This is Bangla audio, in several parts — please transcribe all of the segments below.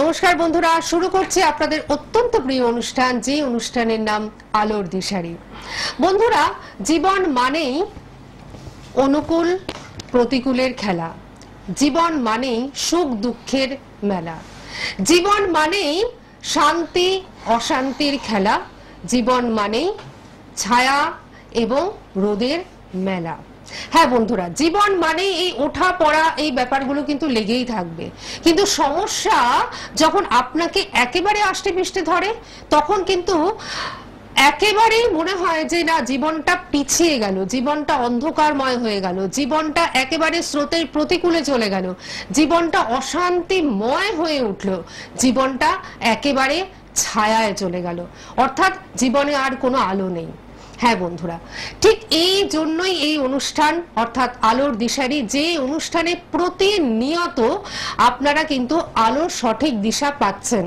নমস্কার বন্ধুরা, শুরু করছি আপনাদের অত্যন্ত প্রিয় অনুষ্ঠান, যে অনুষ্ঠানের নাম আলোর দিশারি। বন্ধুরা, জীবন মানেই অনুকূল প্রতিকূলের খেলা, জীবন মানেই সুখ দুঃখের মেলা, জীবন মানেই শান্তি অশান্তির খেলা, জীবন মানেই ছায়া এবং রোদের মেলা। হ্যাঁ বন্ধুরা, জীবন মানে এই ওঠা পড়া, এই ব্যাপারগুলো কিন্তু লেগেই থাকবে, কিন্তু সমস্যা যখন আপনাকে একেবারে আষ্টে পৃষ্ঠে ধরে তখন কিন্তু একেবারেই মনে হয় যে না, জীবনটা পিছিয়ে গেল, জীবনটা অন্ধকারময় হয়ে গেল, জীবনটা একেবারে স্রোতের প্রতিকূলে চলে গেল, জীবনটা অশান্তিময় হয়ে উঠল, জীবনটা একেবারে ছায়ায় চলে গেল, অর্থাৎ জীবনে আর কোনো আলো নেই। হ্যাঁ বন্ধুরা, ঠিক এই জন্যই এই অনুষ্ঠান অর্থাৎ আলোর দিশারি, যে অনুষ্ঠানে প্রতিনিয়ত আপনারা কিন্তু আলোর সঠিক দিশা পাচ্ছেন।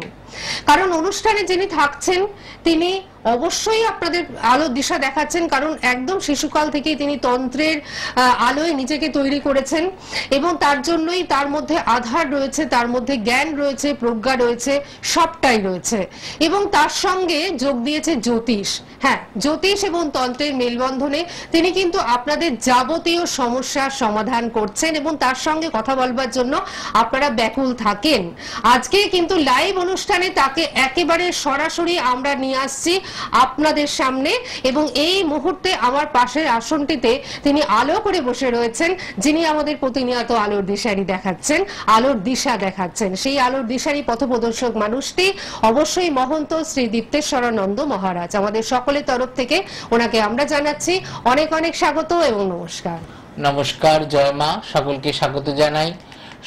কারণ অনুষ্ঠানে যিনি থাকছেন তিনি অবশ্যই আপনাদের আলোর দিশা দেখাচ্ছেন, কারণ একদম শিশুকাল থেকেই তিনি তন্ত্রের আলোয় নিজেকে তৈরি করেছেন এবং তার জন্যই তার মধ্যে আধার রয়েছে, তার মধ্যে জ্ঞান রয়েছে, প্রজ্ঞা রয়েছে, সবটাই রয়েছে। এবং তার সঙ্গে যোগ দিয়েছে জ্যোতিষ। হ্যাঁ, জ্যোতিষ এবং তন্ত্রের মেলবন্ধনে তিনি কিন্তু আপনাদের যাবতীয় সমস্যার সমাধান করছেন এবং তার সঙ্গে কথা বলবার জন্য আপনারা ব্যাকুল থাকেন। আজকে কিন্তু লাইভ অনুষ্ঠানে তাকে একেবারে সরাসরি আমরা নিয়ে আসছি আপনাদের সামনে, এবং এই মুহূর্তে আমার পাশের আসনটিতে তিনি আলো করে বসে রয়েছেন, যিনি আমাদের প্রতিনিয়ত আলোর দিশারি দেখাচ্ছেন, আলোর দিশা দেখাচ্ছেন। সেই আলোর দিশারি পথপ্রদর্শক মানুষটি অবশ্যই মহন্ত শ্রী দীপ্তেশ্বরানন্দ মহারাজ। আমাদের সকলের তরফ থেকে ওনাকে আমরা জানাচ্ছি অনেক অনেক স্বাগত এবং নমস্কার। নমস্কার, জয় মা, সকলকে স্বাগত জানাই।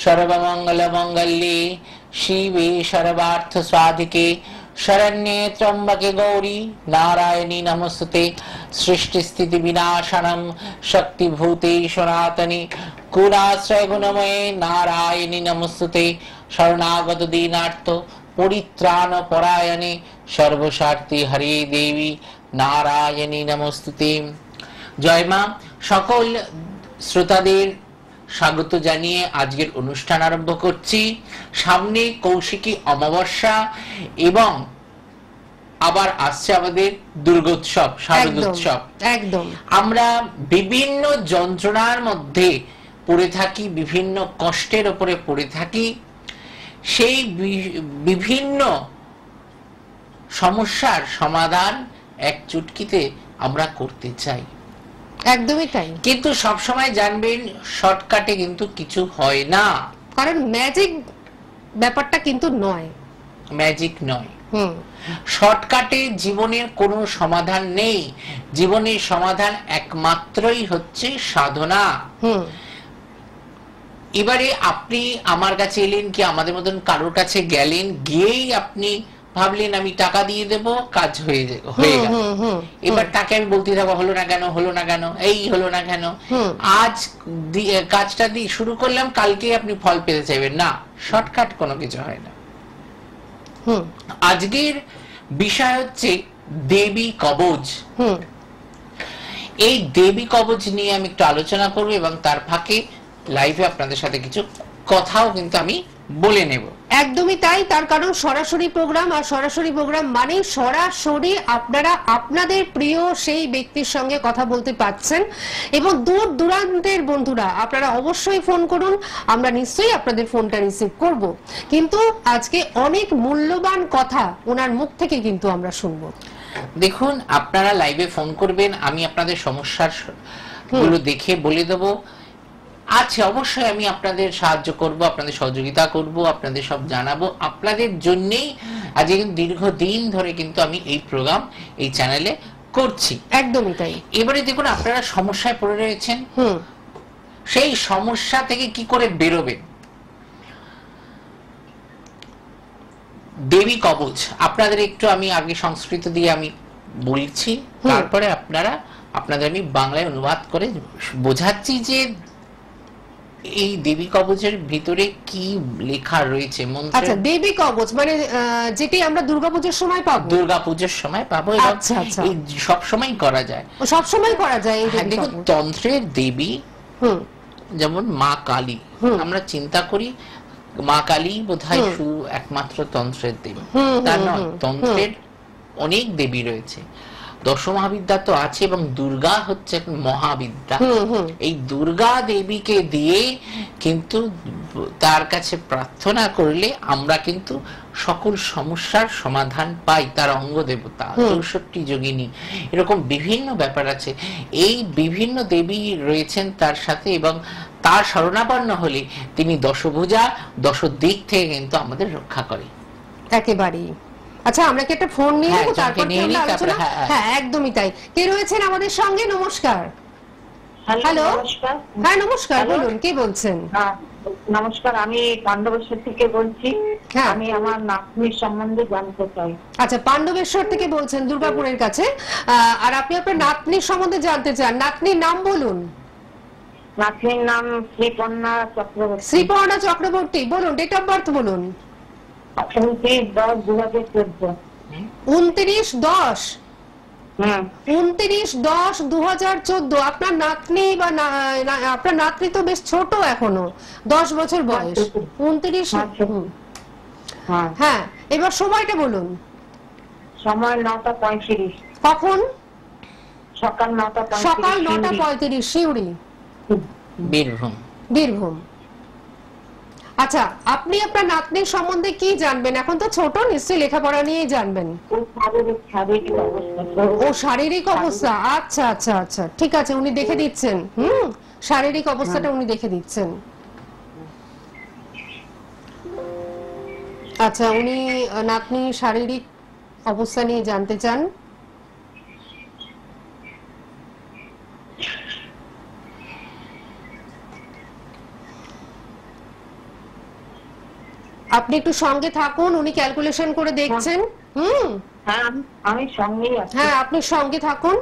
সর্বমঙ্গল মঙ্গলে শিবে সর্বার্থ সাধিকে শরণ্যে ত্র্যম্বকে গৌরী নারায়ণী নমস্তুতে। সৃষ্টি স্থিতি বিনাশনম শক্তিভূতে সনাতনী গুণাশ্রয় গুণময়ে নারায়ণী নমস্তুতে। শরণাগত দীনার্থ পরিত্রাণ পরায়ণে সর্বস্বার্থী হরে দেবী নারায়ণী নমস্তুতে। জয় মা, সকল শ্রোতাদের স্বাগত জানিয়ে আজকের অনুষ্ঠান আরম্ভ করছি। সামনে কৌশিকী অমাবস্যা এবং আবার আসছে আমাদের দুর্গোৎসব, শারদোৎসব। একদম আমরা বিভিন্ন যন্ত্রণার মধ্যে পড়ে থাকি, বিভিন্ন কষ্টের উপরে পড়ে থাকি। সেই বিভিন্ন সমস্যার সমাধান এক চুটকিতে আমরা করতে চাই। একদমই তাই, কিন্তু সব সময় জানবেন শর্টকাটে কিন্তু কিছু হয় না, কারণ ম্যাজিক ব্যাপারটা কিন্তু নয়, ম্যাজিক নয়। শর্টকাটে জীবনের কোনো সমাধান নেই। জীবনের সমাধান একমাত্রই হচ্ছে সাধনা। এবারে আপনি আমার কাছে এলেন কি আমাদের মতন কারোর কাছে গেলেন, গিয়েই আপনি ভাবলেন আমি টাকা দিয়ে দেব, কাজ হয়ে গেল। এবার তাকে আমি বলতে থাকবো হলো না কেন, হলো না কেন, এই হলো না কেন। আজ কাজটা দিয়ে শুরু করলাম, কালকে আপনি ফল পেতে চাইবেন না। শর্টকাট কোনো কিছু হয় না। আজকের বিষয় হচ্ছে দেবী কবচ। এই দেবী কবচ নিয়ে আমি একটু আলোচনা করবো এবং তার ফাঁকে লাইভে আপনাদের সাথে কিছু কথাও কিন্তু আমি বলে নেব। একদমই তাই, তার কারণ সরাসরি প্রোগ্রাম, আর সরাসরি প্রোগ্রাম মানে সরাসরি আপনারা আপনাদের প্রিয় সেই ব্যক্তির সঙ্গে কথা বলতে পাচ্ছেন। এবং দূর দূরান্তের বন্ধুরা আপনারা অবশ্যই ফোন করুন, আমরা নিশ্চয়ই আপনাদের ফোনটা রিসিভ করব। কিন্তু আজকে অনেক মূল্যবান কথা ওনার মুখ থেকে কিন্তু আমরা শুনবো। দেখুন, আপনারা লাইভে ফোন করবেন, আমি আপনাদের সমস্যার গুলো দেখে বলে দেবো। আচ্ছা, অবশ্যই আমি আপনাদের সাহায্য করব, আপনাদের সহযোগিতা করব, আপনাদের সব জানাবো। আপনাদের জন্যই আজকে কিন্তু দীর্ঘদিন ধরে কিন্তু আমি এই প্রোগ্রাম এই চ্যানেলে করছি। একদমই তাই। এবারে দেখুন, আপনারা সমস্যায় পড়ে রয়েছেন, সেই সমস্যা থেকে কি করে বেরোবেন। দেবী কবচ আপনাদের একটু আমি আগে সংস্কৃত দিয়ে আমি বলছি, তারপরে আপনাদের আমি বাংলায় অনুবাদ করে বোঝাচ্ছি যে এই দেবী কবচের ভিতরে কি লেখা রয়েছে। আচ্ছা, দেবী কবচ মানে যেটি আমরা দুর্গাপূজার সময় পাবো, দুর্গাপূজার সময় পাবো, এই সব সময় করা যায়, সব সময় করা যায়। দেখুন, তন্ত্রের দেবী যেমন মা কালী, আমরা চিন্তা করি মা কালী বোধহয় শুধু একমাত্র তন্ত্রের দেবী, তা নয়, তন্ত্রের অনেক দেবী রয়েছে, দশমহাবিদ্যা তো আছে, এবং দুর্গা হচ্ছে মহাবিদ্যা। এই দুর্গা দেবীকে দিয়ে কিন্তু তার কাছে প্রার্থনা করলে আমরা কিন্তু সকল সমস্যার সমাধান পাই। তার অঙ্গ দেবতা 64 যোগিনী, এরকম বিভিন্ন ব্যাপার আছে। এই বিভিন্ন দেবী রয়েছেন তার সাথে, এবং তার শরণাপন্ন হলে তিনি দশভুজা, দশ দিক থেকে কিন্তু আমাদের রক্ষা করে একেবারেই। আচ্ছা, আমরা কি একটা ফোন নিয়ে নেব, তারপর আমরা আলোচনা? হ্যাঁ, একদমই তাই। কে রয়েছেন আমাদের সঙ্গে? নমস্কার। হ্যালো, হ্যাঁ নমস্কার, বলুন কে বলছেন? নমস্কার, আমি পাণ্ডবেশ্বর থেকে বলছি। আমি আমার নাতনির সম্বন্ধে জানতে চাই। আচ্ছা, পাণ্ডবেশ্বর থেকে বলছেন, দুর্গাপুরের কাছে। আর আপনি আপনার নাতনির সম্বন্ধে জানতে চান। নাতনির নাম বলুন। নাতনির নাম শ্রীপর্ণা চক্রবর্তী। শ্রীপর্ণা চক্রবর্তী, বলুন ডেট অফ বার্থ বলুন। 29/10/2014। 29/10 29/10/2014। আপনার নাতনি বা আপনার নাতনি তো বেশ ছোট এখনো, 10 বছর বয়স। 29। হ্যাঁ, এবার সময়টা বলুন। সময় 9:35। কখন? সকাল 9:35। সকাল 9:35, শিউরি, বীরভূম। বীরভূম। আচ্ছা, আপনি আপনার নাতনির সম্বন্ধে কি জানবেন? এখন তো ছোট, নিশ্চয়ই লেখাপড়া নিয়েই জানবেন। ও শারীরিক অবস্থা, আচ্ছা আচ্ছা আচ্ছা, ঠিক আছে, উনি দেখে দিচ্ছেন। শারীরিক অবস্থাটা উনি দেখে দিচ্ছেন। আচ্ছা, উনি নাতনি শারীরিক অবস্থা নিয়ে জানতে চান। আপনি একটু সঙ্গে থাকুন, উনি ক্যালকুলেশন করে দেখছেন। আমি সঙ্গেই আছি। হ্যাঁ, আপনি সঙ্গে থাকুন।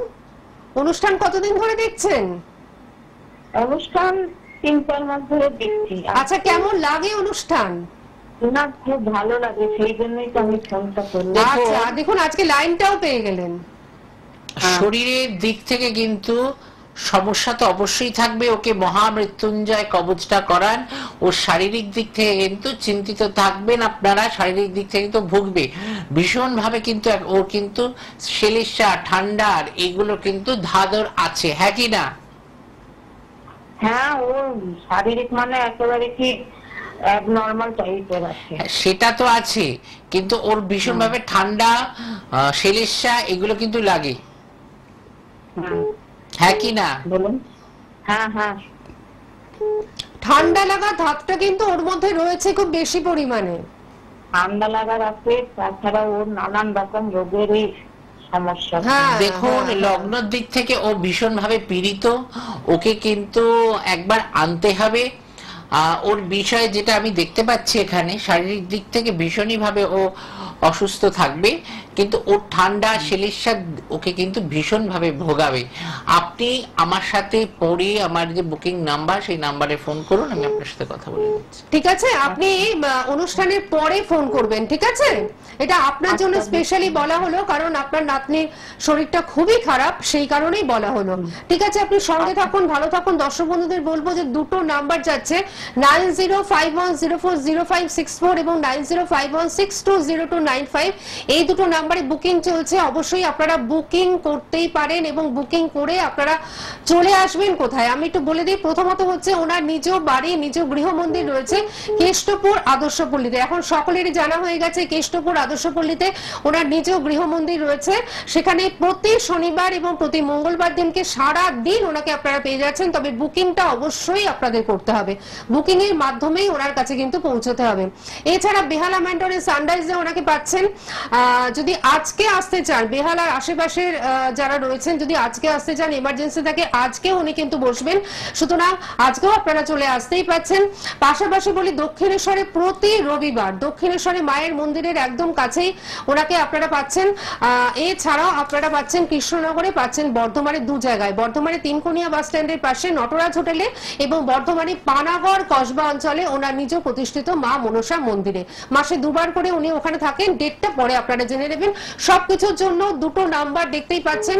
অনুষ্ঠান কতদিন ধরে দেখছেন? অনুষ্ঠান 3-4 মাস ধরে দেখছি। আচ্ছা, কেমন লাগে অনুষ্ঠান? না, খুব ভালো লাগে, সেই জন্যই তো আমি ফোনটা করলাম। আচ্ছা, দেখুন আজকে লাইনটাও পেয়ে গেলেন। শরীরের দিক থেকে কিন্তু সমস্যা তো অবশ্যই থাকবে, ওকে মহামৃত্যুঞ্জয় কবচটা করান। ও শারীরিক দিক থেকে কিন্তু চিন্তিত থাকবেন আপনারা, শারীরিক দিক থেকে তো ভুগবে ভীষণ ভাবে, কিন্তু ওর কিন্তু সেলিসা, ঠান্ডার এগুলো কিন্তু ধাদর আছে, হ্যাঁ কি না? হ্যাঁ, ও শারীরিক মানে একেবারে কি অ্যাবনরমাল টাইপের আছে। সেটা তো আছে, কিন্তু ওর ভীষণ ভাবে ঠান্ডা, সেলিসা এগুলো কিন্তু লাগে, হ্যাঁ কি না? বলুন। হ্যাঁ হ্যাঁ, ঠান্ডা লাগা ধাতটা কিন্তু ওর মধ্যে রয়েছে খুব বেশি পরিমাণে। ঠান্ডা লাগার আছে, তাছাড়া ওর নানান রকম রোগেরই সমস্যা। দেখুন, লগ্নের দিক থেকে ও ভীষণ ভাবে পীড়িত, ওকে কিন্তু একবার আনতে হবে। ওর বিষয়ে যেটা আমি দেখতে পাচ্ছি এখানে, শারীরিক দিক থেকে ভীষণই ভাবে ও অসুস্থ থাকবে, কিন্তু ওর ঠান্ডা সেলিসা ওকে কিন্তু ভীষণ ভাবে ভোগাবে। আপনি আমার সাথে পরে আমার যে বুকিং নাম্বার, সেই নাম্বারে ফোন করুন, আমি আপনার সাথে কথা বলে নিচ্ছি। ঠিক আছে, আপনি অনুষ্ঠানের পরে ফোন করবেন, ঠিক আছে? এটা আপনার জন্য স্পেশালি বলা হলো, কারণ আপনার নাতনির শরীরটা খুবই খারাপ, সেই কারণেই বলা হলো। ঠিক আছে, আপনি সঙ্গে থাকুন, ভালো থাকুন। দর্শক বন্ধুদের বলবো যে দুটো নাম্বার যাচ্ছে, 9051040564 এবং 9051620295। এই দুটো নাম্বারে বুকিং চলছে। অবশ্যই আপনারা বুকিং করতেই পারেন, এবং বুকিং করে আপনারা চলে আসবেন কোথায় আমি একটু বলে দিই। প্রথমত হচ্ছে ওনার নিজ বাড়ি, নিজ গৃহ মন্দির রয়েছে কেষ্টপুর আদর্শপল্লীতে। এখন সকলেরই জানা হয়ে গেছে কেষ্টপুর আদর্শপল্লীতে ওনার নিজ গৃহ মন্দির রয়েছে। সেখানে প্রতি শনিবার এবং প্রতি মঙ্গলবার দিনকে সারা দিন ওনাকে আপনারা পেয়ে যাচ্ছেন। তবে বুকিংটা অবশ্যই আপনাদের করতে হবে, বুকিং এর মাধ্যমেই ওনার কাছে কিন্তু পৌঁছতে হবে। এছাড়া বেহালা ম্যান্ডনের সানরাইজে ওনাকে পাচ্ছেন। যদি আজকে আসতে চান, বেহালার আশেপাশের যারা রয়েছেন, যদি আজকে আসতে চান, এমার্জেন্সি থাকে, আজকে উনি কিন্তু বসবেন, সুতরাং আজকেও আপনারা চলে আসতেই পাচ্ছেন। পাশাপাশি বলি, দক্ষিণেশ্বরে প্রতি রবিবার, দক্ষিণেশ্বরে মায়ের মন্দিরের একদম কাছেই ওনাকে আপনারা পাচ্ছেন। এছাড়াও আপনারা পাচ্ছেন কৃষ্ণনগরে, পাচ্ছেন বর্ধমানে, দু জায়গায়, বর্ধমানে তিনকোনিয়া বাস স্ট্যান্ডের পাশে নটরাজ হোটেলে, এবং বর্ধমানে পানাগড় মুর্শিদাবাদ কসবা অঞ্চলে ওনার নিজ প্রতিষ্ঠিত মা মনসা মন্দিরে মাসে 2 বার করে উনি ওখানে থাকেন। ডেটটা পরে আপনারা জেনে নেবেন। সবকিছুর জন্য দুটো নাম্বার দেখতেই পাচ্ছেন,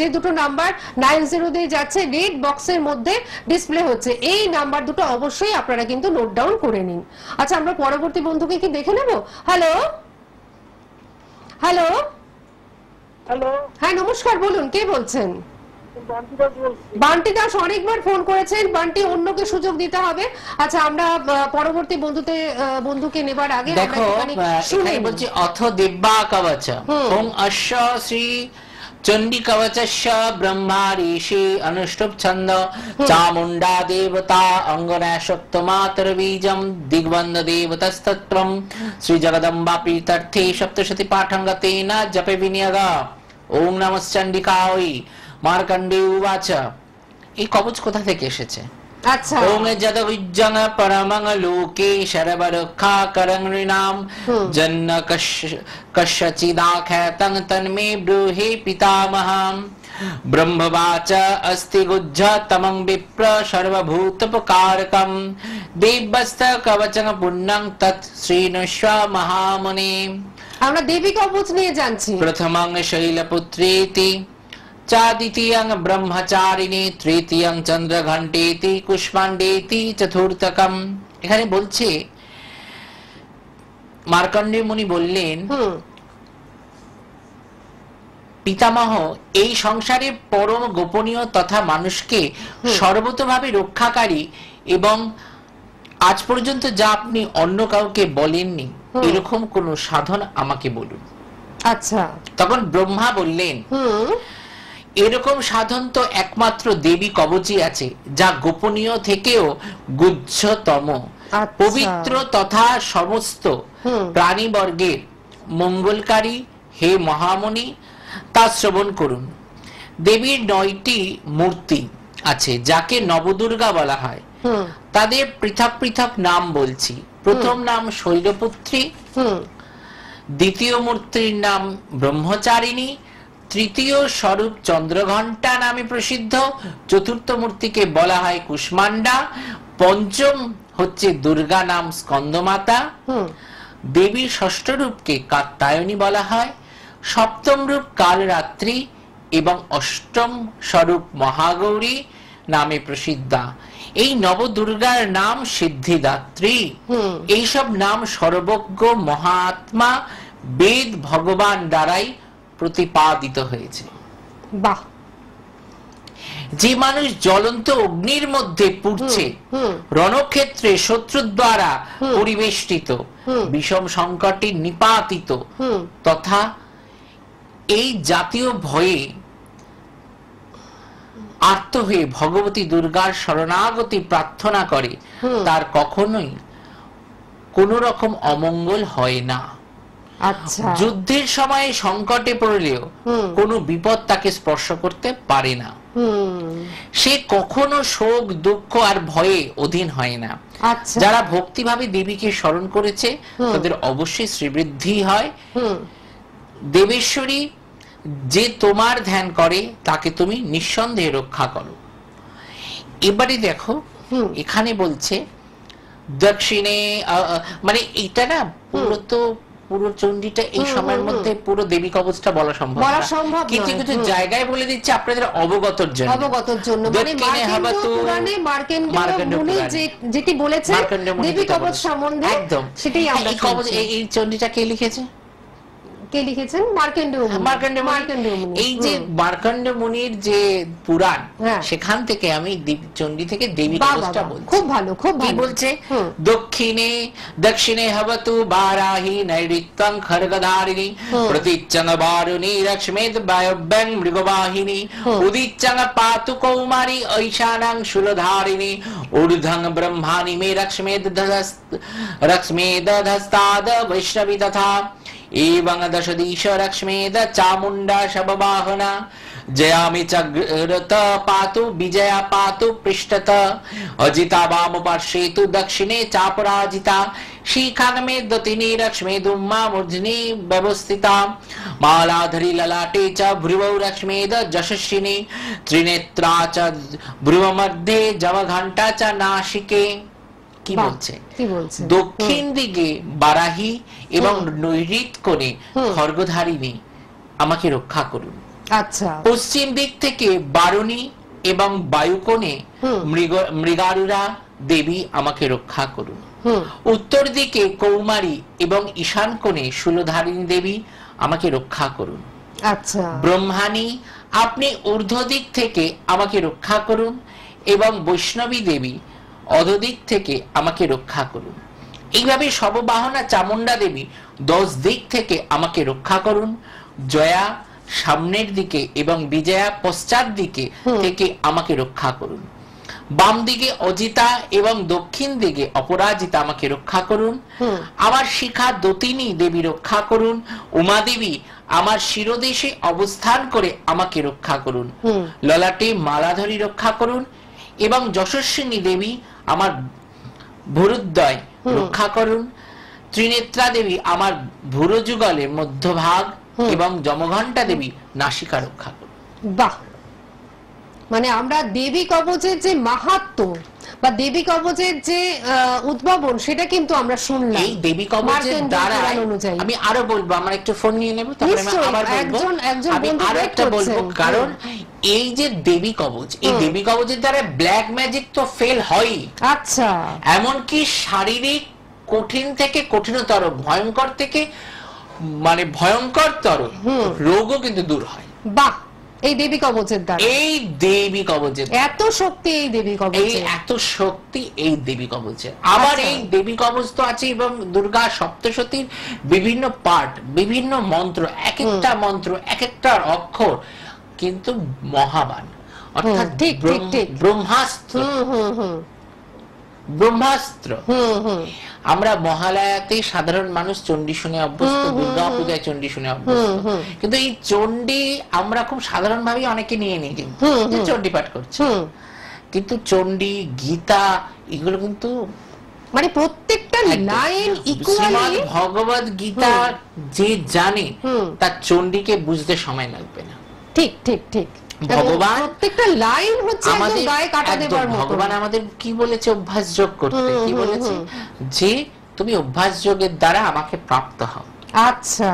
যে দুটো নাম্বার 90 দিয়ে যাচ্ছে, রেড বক্সের মধ্যে ডিসপ্লে হচ্ছে। এই নাম্বার দুটো অবশ্যই আপনারা কিন্তু নোট ডাউন করে নিন। আচ্ছা, আমরা পরবর্তী বন্ধুকে কি দেখে নেব। হ্যালো হ্যালো হ্যালো, হ্যাঁ নমস্কার, বলুন কে বলছেন? বান্টি দাস অনেকবার ফোন করেছেন। বান্টি, অন্যকে সুযোগ দিতে হবে। আচ্ছা, আমরা পরবর্তী বন্ধুকে নেবার আগে দেখো এখানে বলছি অথ দিব্যা কবচ ওং অশ্ব শ্রী চণ্ডী কবচস্য ব্রহ্মা ঋষি অনুষ্ঠুপ ছন্দ চামুণ্ডা দেবতা অঙ্গনাশক্তমাতর বীজম দিগ্বন্দ দেবতস্তত্রম শ্রী জগদম্বা প্রীত্যর্থে সপ্তশতী পাঠঙ্গতেন জপে বিনিয়োগ ওং নমশ্চণ্ডিকায় মার্কণ্ডে উবাচ। এই কবচ কোথা থেকে এসেছে? আচ্ছা, ওং যদ বিজ্জং পরমং লোকে সর্বরক্ষাকরং নৃণাম জন্ন কশ্যচিদাখ্যাতং তন্মে ব্রূহি পিতামহং ব্রহ্মবাচ अस्ति गुज्जतमं विप्र सर्वभूतोपकारकं देवस्त कवचं पुण्यं तत् श्रीनुष्व महामुने। আমরা দেবী কবচ নিয়ে জানছি। प्रथमं शैलपुत्रेति चा द्वितीयं ब्रह्मचारिणी तृतीयं चंद्रघंटेति कुष्मांडेति चतुर्थकम। এখানে বলছে মার্কণ্ডেয় মুনি বললেন, পিতামহ এই সংসারে পরম গোপনীয় তথা মানুষকে সর্বতোভাবে রক্ষাকারী এবং আজ পর্যন্ত যা আপনি অন্য কাউকে বলেননি এরকম কোন সাধন আমাকে বলুন। আচ্ছা, তখন ব্রহ্মা বললেন, এরকম সাধন তো একমাত্র দেবী কবচই আছে, যা গোপনীয় থেকেও গুহ্যতম, পবিত্র তথা সমস্ত প্রাণীবর্গের মঙ্গলকারী। হে মহামুনি, তা শ্রবণ করুন। দেবীর 9টি মূর্তি আছে যাকে নবদুর্গা বলা হয়। তাদের পৃথক পৃথক নাম বলছি। প্রথম নাম শৈলপুত্রী, দ্বিতীয় মূর্তির নাম ব্রহ্মচারিণী, তৃতীয় স্বরূপ চন্দ্রঘণ্টা নামে প্রসিদ্ধ, চতুর্থ মূর্তিকে বলা হয় কুষ্মান্ডা, পঞ্চম হচ্ছে দুর্গা নাম স্কন্দমাতা, দেবীর ষষ্ঠ রূপকে কাত্যায়নী বলা হয়, সপ্তম রূপ কালরাত্রি এবং অষ্টম স্বরূপ মহাগৌরী নামে প্রসিদ্ধা। এই নবদুর্গার নাম সিদ্ধিদাত্রী। এইসব নাম সর্বজ্ঞ মহাত্মা বেদ ভগবান দ্বারাই প্রতিপাদিত হয়েছে। বাহ! যে মানুষ জ্বলন্ত অগ্নির মধ্যে পুড়ছে, রণক্ষেত্রে শত্রু দ্বারা পরিবেষ্টিত, বিষম সংকটে নিপাতিত তথা এই জাতীয় ভয়ে আর্ত হয়ে ভগবতী দুর্গার শরণাগতি প্রার্থনা করে, তার কখনোই কোন রকম অমঙ্গল হয় না। আচ্ছা, যুদ্ধের সময় সংকটে পড়লেও কোনো বিপদ তাকে স্পর্শ করতে পারে না। সে কখনো শোক দুঃখ আর ভয়ে অধীন হয় না। আচ্ছা, যারা ভক্তিভাবে দেবীকে স্মরণ করেছে তাদের অবশ্যই শ্রীবৃদ্ধি হয়। দেবেশ্বরী যে তোমার ধ্যান করে তাকে তুমি নিঃসন্দেহে রক্ষা করো। এবারে দেখো এখানে বলছে দক্ষিণে, মানে এটা না পুরো চণ্ডীটা এই সময়ের মধ্যে পুরো দেবী কবচটা বলা সম্ভব কিছু কিছু জায়গায় বলে দিচ্ছে আপনাদের অবগতর জন্য। মানে মার্কণ্ডেয় মুনি যেটি বলেছে দেবী কবচ সম্বন্ধে, একদম সেটাই আমরা কবচ। এই চণ্ডীটা কে লিখেছে? কে লিখেছেন? মার্কণ্ডেয় মুনি। এই যে মার্কণ্ডেয় মুনির যে পুরাণ, সেখান থেকে আমি চণ্ডী থেকে দেবী কবচটা বলছি। খুব ভালো, খুব ভালো। কি বলছে? দক্ষিণে হবতু বারাহি নৈরিত্যং খড়গধারিণী প্রতিচ্ছং বারুণী লক্ষ্মেদ বায়ব্যং মৃগবাহিনী উদিচ্ছং পাতু কৌমারী ঐশানাং শূলধারিণী ঊর্ধ্বং ব্রহ্মাণি মে রক্ষ্মেদধস্তাদ বৈষ্ণবী তথা एवं दशदीश रक्ष्मेद चामुंडा शबवाहना जयामि चग्रत पातु विजया पातु पृष्ठत अजिता वाम पार्श्वे तु दक्षिणे चापराजिता শিখানমে দতিনি লক্ষ্মী দুম্মা মূর্ধনি ব্যবস্থিতা মালাধরি ললাটে চ ভ্রুবৌ লক্ষ্মীদ যশস্বিনী ত্রিনেত্রা চ ভ্রুব মধ্যে জবঘণ্টা চ নাসিকে। কি বলছে? দক্ষিণ দিকে বারাহী এবং নৈঋত কোণে খড়গধারিণী আমাকে রক্ষা করুন। আচ্ছা। পশ্চিম দিক থেকে বারুণী এবং বায়ুকোণে মৃগারুরা দেবী আমাকে রক্ষা করুন। উত্তর দিকে কৌমারী এবং ঈশান কোণে শূলধারিণী দেবী আমাকে রক্ষা করুন। আচ্ছা। ব্রহ্মাণী আপনি ঊর্ধ্ব দিক থেকে আমাকে রক্ষা করুন এবং বৈষ্ণবী দেবী অধোদিক থেকে আমাকে রক্ষা করুন। এইভাবে সববাহনা চামুন্ডা দেবী 10 দিক থেকে আমাকে রক্ষা করুন। জয়া সামনের দিকে এবং বিজয়া পশ্চাৎ দিকে থেকে আমাকে রক্ষা করুন। বাম দিকে অজিতা এবং দক্ষিণ দিকে অপরাজিতা আমাকে রক্ষা করুন। আমার শিখা দতিনী দেবী রক্ষা করুন। উমা দেবী আমার শিরদেশে অবস্থান করে আমাকে রক্ষা করুন। ললাটে মালাধরি রক্ষা করুন এবং যশস্বিনী দেবী আমার ভুরুদ্বয় রক্ষা করুন। ত্রিনেত্রা দেবী আমার ভুরযুগলের মধ্যভাগ এবং যমঘণ্টা দেবী নাসিকা রক্ষা করুন। বাহ, মানে আমরা দেবী কবচের যে মাহাত্ম্য বা দেবী কবচের যে উদ্ভাবন সেটা কিন্তু আমরা শুনলাম। এই দেবী কবচের দ্বারা আমি আরো বলবো, আমরা একটু ফোন নিয়ে নেব, তারপরে আমি আবার বলবো। আমি আরো একটা বলবো, কারণ এই যে দেবী কবচ, এই দেবী কবচের দ্বারা ব্ল্যাক ম্যাজিক তো ফেল হয়। আচ্ছা। এমনকি শারীরিক কঠিন থেকে কঠিনতর, ভয়ঙ্কর থেকে মানে ভয়ঙ্করতর রোগও কিন্তু দূর হয়। বাহ, এই দেবী কবচের দ্বারা, এই দেবী কবচের এত শক্তি এই দেবী কবচে, এই এত শক্তি এই দেবী কবচে। আবার এই দেবী কবচ তো আছে এবং দুর্গা সপ্তশতীর বিভিন্ন পার্ট, বিভিন্ন মন্ত্র, এক একটা মন্ত্র, এক একটা অক্ষর কিন্তু মহাবান, অর্থাৎ ব্রহ্মাস্ত্র। ব্রহ্মাস্ত্র। আমরা মহালয়াতে সাধারণ মানুষ চণ্ডী শুনে অভ্যস্ত, দুর্গা পূজায় চণ্ডী শুনে অভ্যস্ত, কিন্তু এই চণ্ডী আমরা খুব সাধারণ ভাবে অনেকে নিয়ে নিই যে চণ্ডী পাঠ করছে, কিন্তু চণ্ডী, গীতা এগুলো কিন্তু মানে প্রত্যেকটা লাইন ইকুয়ালি। ভগবত গীতা যে জানে তার চণ্ডীকে বুঝতে সময় লাগবে না। ঠিক ঠিক ঠিক। ভগবান প্রত্যেকটা লাইন হচ্ছে একদম গায়ে কাটা দেবার মতো। ভগবান আমাদের কি বলেছে? অভ্যাস যোগ করতে। কি বলেছে? যে তুমি অভ্যাস যোগের দ্বারা আমাকে প্রাপ্ত হও। আচ্ছা,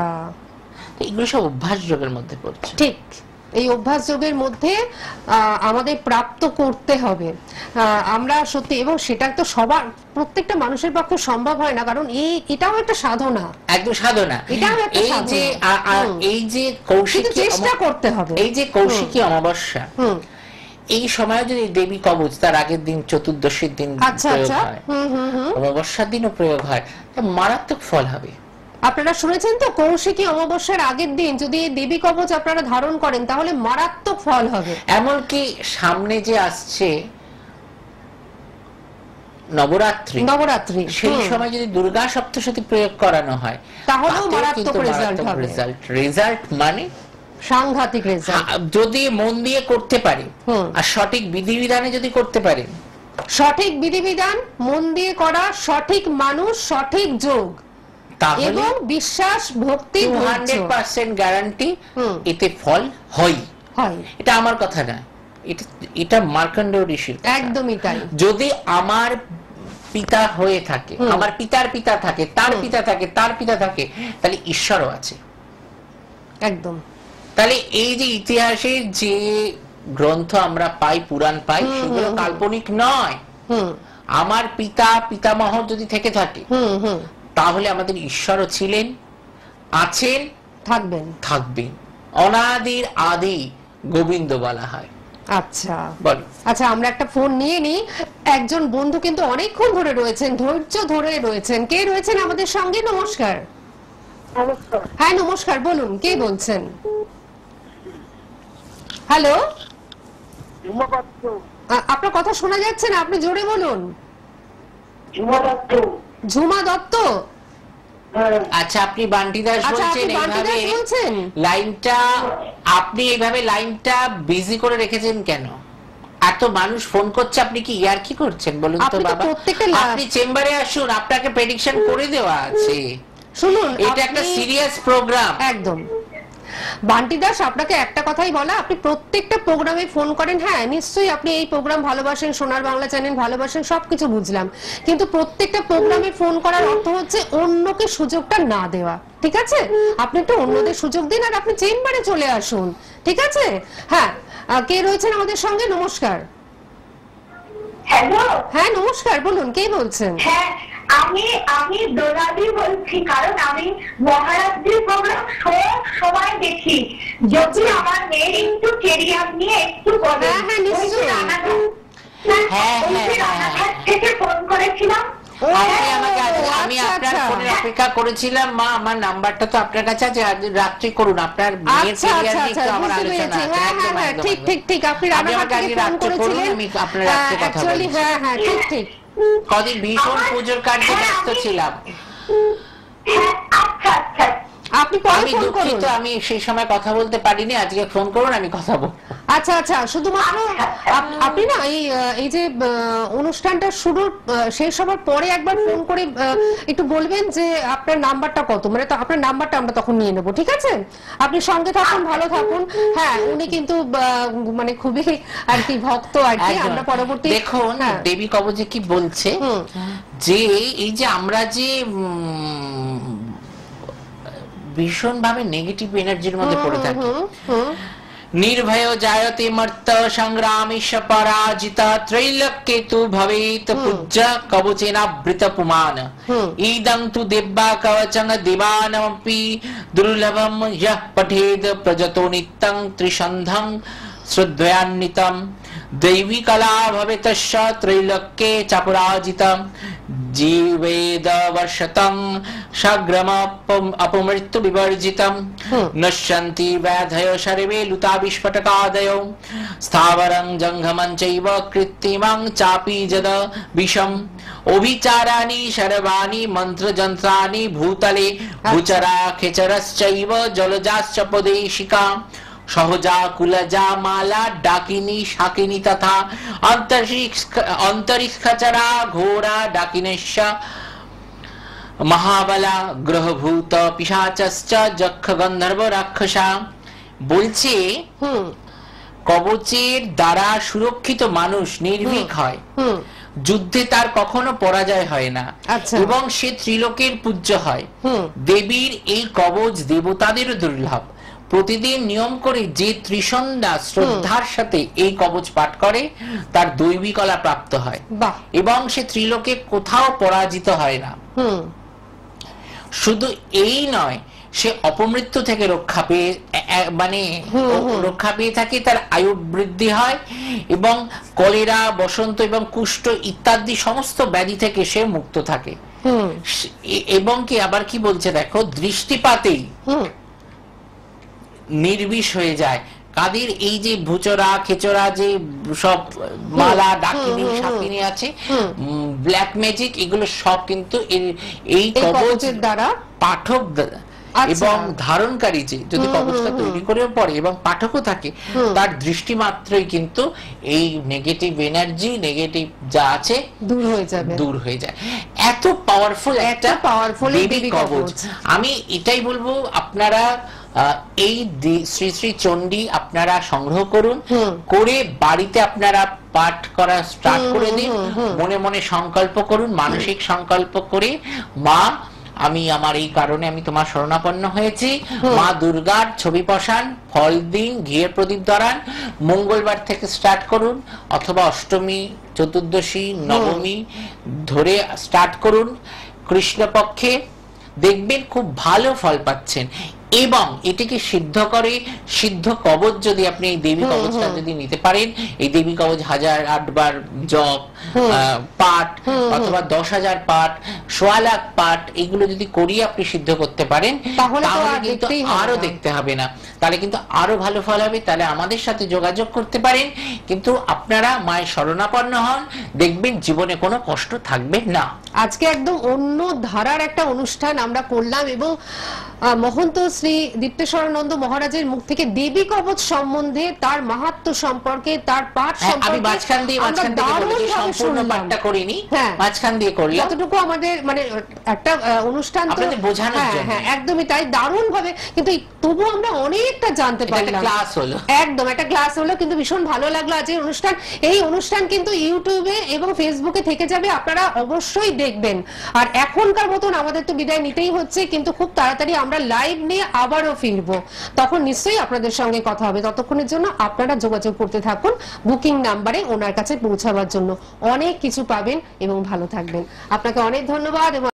এগুলো সব অভ্যাস যোগের মধ্যে পড়ছে। ঠিক, এই অভ্যাস যোগের মধ্যে আমাদের প্রাপ্ত করতে হবে আমরা সত্যি, এবং সেটা তো সবার প্রত্যেকটা মানুষের পক্ষে সম্ভব হয় না, কারণ এটাও একটা সাধনা, একদম সাধনা। এটাও একটা সাধনা। এই যে কৌশিকী, চেষ্টা করতে হবে। এই যে কৌশিকী অমাবস্যা, এই সময় যদি দেবী কবচ তার আগের দিন চতুর্দশীর দিন প্রয়োগ হয়, অমাবস্যার দিনও প্রয়োগ হয়, মারাত্মক ফল হবে। আপনারা শুনেছেন তো, কৌশিকী অমাবস্যার আগের দিন যদি দেবী কবচ আপনারা ধারণ করেন তাহলে মারাত্মক ফল হবে। এমনকি সামনে যে আসছে নবরাত্রি, সেই সময় যদি দুর্গা সপ্তশতী প্রয়োগ করানো হয় তাহলেও মারাত্মক রেজাল্ট, মানে সাংঘাতিক রেজাল্ট, যদি মন দিয়ে করতে পারে আর সঠিক বিধিবিধানে যদি করতে পারে। সঠিক বিধিবিধান, মন দিয়ে করা, সঠিক মানুষ, সঠিক যোগ এবং বিশ্বাস, ভক্তি, 100% গ্যারান্টি, এতে ফল হয়। এটা আমার কথা না, এটা মার্কণ্ডেয় ঋষির। একদমই তাই। যদি আমার পিতা হয়ে থাকে, আমার পিতার পিতা থাকে, তার পিতা থাকে, তার পিতা থাকে, তাহলে ঈশ্বরও আছে। একদম। তাহলে এই যে ইতিহাসে যে গ্রন্থ আমরা পাই, পুরাণ পাই, সেগুলো কাল্পনিক নয়। আমার পিতা পিতামহ যদি থেকে থাকে তাহলে আমাদের ঈশ্বরও ছিলেন, আছেন, থাকবেন। অনাদির আদি গোবিন্দ বলা হয়। আচ্ছা বলো। আচ্ছা, আমরা একটা ফোন নিয়ে নিই। একজন বন্ধু কিন্তু অনেকক্ষণ ধরে রয়েছেন, ধৈর্য ধরে রয়েছেন। কে রয়েছেন আমাদের সঙ্গে? নমস্কার। হ্যাঁ নমস্কার, বলুন কে বলছেন? হ্যালো, আপনার কথা শোনা যাচ্ছে না, আপনি জোরে বলুন। ঝুমা দত্ত। আচ্ছা, আপনি বান্টি দাস বলছেন। এইভাবে লাইনটা আপনি এইভাবে লাইনটা বিজি করে রেখেছেন কেন? এত মানুষ ফোন করছে, আপনি কি ইয়ার্কি করছেন বলুন তো বাবা? আপনি চেম্বারে আসুন, আপনাকে প্রেডিকশন করে দেওয়া আছে। শুনুন, এটা একটা সিরিয়াস প্রোগ্রাম। একদম। বান্টি দাস, আপনাকে একটা কথাই বলা, আপনি প্রত্যেকটা প্রোগ্রামে ফোন করেন। হ্যাঁ, নিশ্চয়ই আপনি এই প্রোগ্রাম ভালোবাসেন, সোনার বাংলা চ্যানেল ভালোবাসেন, সবকিছু বুঝলাম, কিন্তু প্রত্যেকটা প্রোগ্রামে ফোন করার অর্থ হচ্ছে অন্যকে সুযোগটা না দেওয়া। ঠিক আছে, আপনি একটু অন্যদের সুযোগ দিন আর আপনি চেম্বারে চলে আসুন। ঠিক আছে? হ্যাঁ, কে রয়েছেন আমাদের সঙ্গে? নমস্কার। হ্যালো। হ্যাঁ নমস্কার, বলুন কে বলছেন? হ্যাঁ, আমি দোলাদি বলছি, কারণ আমি মহারাজদের প্রোগ্রাম সব সময় দেখি। যদি আমার মেয়ের একটু কেরিয়ার নিয়ে একটু বলে। হ্যাঁ নিশ্চয়ই। থেকে ফোন করেছিলাম। আমি আপনার ফোনের অপেক্ষা করেছিলাম মা। আমার নাম্বারটা তো আপনার কাছে আছে, রাত্রি করুন আপনার মেয়ের ক্যারিয়ার নিয়ে একটু আমার আলোচনা আছে। হ্যাঁ ঠিক ঠিক ঠিক, আপনি রানাঘাট থেকে ফোন করেছিলেন। আমি আপনার রাত্রে কথা বলছি। হ্যাঁ হ্যাঁ ঠিক ঠিক। কদিন ভীষণ পুজোর কার্যে ব্যস্ত ছিলাম। আপনি পরে ফোন করুন। আমি সেই সময় কথা বলতে পারিনি, আজকে ফোন করুন, আমি কথা বলবো। আচ্ছা আচ্ছা, শুধুমাত্র আপনি না এই যে অনুষ্ঠানটা শুরু শেষ হবার পরে একবার ফোন করে একটু বলবেন যে আপনার নাম্বারটা কত, মানে তো আপনার নাম্বারটা আমরা তখন নিয়ে নেব। ঠিক আছে, আপনি সঙ্গে থাকুন, ভালো থাকুন। হ্যাঁ, উনি কিন্তু মানে খুবই আর কি ভক্ত আর কি। আমরা পরবর্তী দেখুন দেবী কবচে কি বলছে, যে এই যে আমরা যে ভীষণ ভাবে নেগেটিভ এনার্জির মধ্যে পড়ে থাকি, নির্ভয় জায়তে মর্ত সংগ্রামিশ পরাজিতা ত্রৈলোক্যেতু ভবেত পূজ্য কবচেনাবৃত পুমান ইদং তু দেব্যা কবচং দেবানমপি দুর্লভম যঃ পঠেদ প্রজতো নিত্যং ত্রিসন্ধং শ্রদ্ধয়ান্বিতম दैवी कला भवेतश्च त्रैलोक्ये च पराजितं जीवेद वर्षतं शग्रम अपमृत्यु विवर्जितं नश्यन्ति व्याधयो सर्वे लुता विस्फटकादयो स्थावरं जङ्घमं चैव कृत्रिमं चापि जद विषं ओभिचाराणि सर्वाणि मन्त्रजन्त्राणि भूतले भूचरा खेचरश्चैव जलजाश्च पदेशिका सहजा कुलजा माला डाकिनी शाकिनी तथा अंतरिक्षचरा घोरा डाकिनेश्च महाबला ग्रहभूत पिशाचश्च যক্ষ গন্ধর্ব রাক্ষসা। বলছে কবচের দ্বারা সুরক্ষিত মানুষ নির্ভীক হয়, যুদ্ধে তার কখনো পরাজয় হয় না, এবং সে ত্রিলোকের পূজ্য হয়। দেবীর এই কবচ দেবতাদেরও দুর্লভ। প্রতিদিন নিয়ম করে যে ত্রিসন্ধ্যা শ্রদ্ধার সাথে এই কবচ পাঠ করে তার দৈবী কলা প্রাপ্ত হয়, এবং সে ত্রিলোকে কোথাও পরাজিত হয় না। শুধু এই নয়, সে অপমৃত্যু থেকে রক্ষা পেয়ে রক্ষা পেয়ে থাকে, তার আয়ু বৃদ্ধি হয়, এবং কলেরা, বসন্ত এবং কুষ্ঠ ইত্যাদি সমস্ত ব্যাধি থেকে সে মুক্ত থাকে। এবং কি আবার কি বলছে দেখো, দৃষ্টিপাতেই নির্বিষ হয়ে যায়। কাদের এই যে ভুচরা খেচরা যে সব মালা ডাকিনী শাকিনী আছে, ব্ল্যাক ম্যাজিক, এগুলো সব কিন্তু এই কবচের দ্বারা পাঠক এবং ধারণকারী যে যদি কবচটা তৈরি করেও পড়ে এবং পাঠকও থাকে, তার দৃষ্টি মাত্রই কিন্তু এই নেগেটিভ এনার্জি, নেগেটিভ যা আছে দূর হয়ে যায়। এত পাওয়ারফুল একটা দেবী কবচ। আমি এটাই বলবো, আপনারা এই শ্রী শ্রী চণ্ডী আপনারা সংগ্রহ করুন, করে বাড়িতে আপনারা পাঠ করা স্টার্ট করে দিন। মনে মনে সংকল্প করুন, মানসিক সংকল্প করে, মা আমি আমার এই কারণে আমি তোমার শরণাপন্ন হয়েছি। মা দুর্গার ছবি বসান, ফল দিন, ঘিয়ের প্রদীপ ধরান। মঙ্গলবার থেকে স্টার্ট করুন, অথবা অষ্টমী, চতুর্দশী, নবমী ধরে স্টার্ট করুন। কৃষ্ণপক্ষে দেখবেন খুব ভালো ফল পাচ্ছেন। এবং এটিকে সিদ্ধ করে, সিদ্ধ কবচ যদি আপনি এই দেবী কবচটা যদি নিতে পারেন, এই দেবী কবচ 1008 বার জপ পাঠ, অথবা 10,000 পাঠ, 1.25 লাখ পাঠ, এগুলো যদি করিয়ে আপনি সিদ্ধ করতে পারেন, তাহলে কিন্তু আরো দেখতে হবে না, তাহলে কিন্তু আরো ভালো ফল হবে। তাহলে আমাদের সাথে যোগাযোগ করতে পারেন, কিন্তু আপনারা মায়ের শরণাপন্ন হন, দেখবেন জীবনে কোনো কষ্ট থাকবে না। আজকে একদম অন্য ধারার একটা অনুষ্ঠান আমরা করলাম এবং মহন্ত শ্রী দীপ্তেশ্বরানন্দ মহারাজের মুখ থেকে দেবী কবচ সম্বন্ধে, তার মাহাত্ম্য সম্পর্কে, তার পাঠ সম্পর্কে আমি মাঝখান থেকে বলেছি, সম্পূর্ণ পাঠটা করিনি, মাঝখান দিয়ে করলাম যতটুকু আমাদের মানে একটা অনুষ্ঠান তো বোঝানোর জন্য। হ্যাঁ একদমই তাই, দারুণ ভাবে, কিন্তু তবু আমরা অনেকটা জানতে পারলাম, ক্লাস হলো, একদম একটা ক্লাস হলো, কিন্তু ভীষণ ভালো লাগলো আজকের অনুষ্ঠান। এই অনুষ্ঠান কিন্তু ইউটিউবে এবং ফেসবুকে থেকে যাবে, আপনারা অবশ্যই দেখবেন। আর এখনকার মতন আমাদের তো বিদায় নিতেই হচ্ছে, কিন্তু খুব তাড়াতাড়ি আমরা লাইভ নিয়ে আবারও ফিরবো, তখন নিশ্চয়ই আপনাদের সঙ্গে কথা হবে। ততক্ষণের জন্য আপনারা যোগাযোগ করতে থাকুন বুকিং নাম্বারে ওনার কাছে পৌঁছাবার জন্য। অনেক কিছু পাবেন এবং ভালো থাকবেন। আপনাকে অনেক ধন্যবাদ।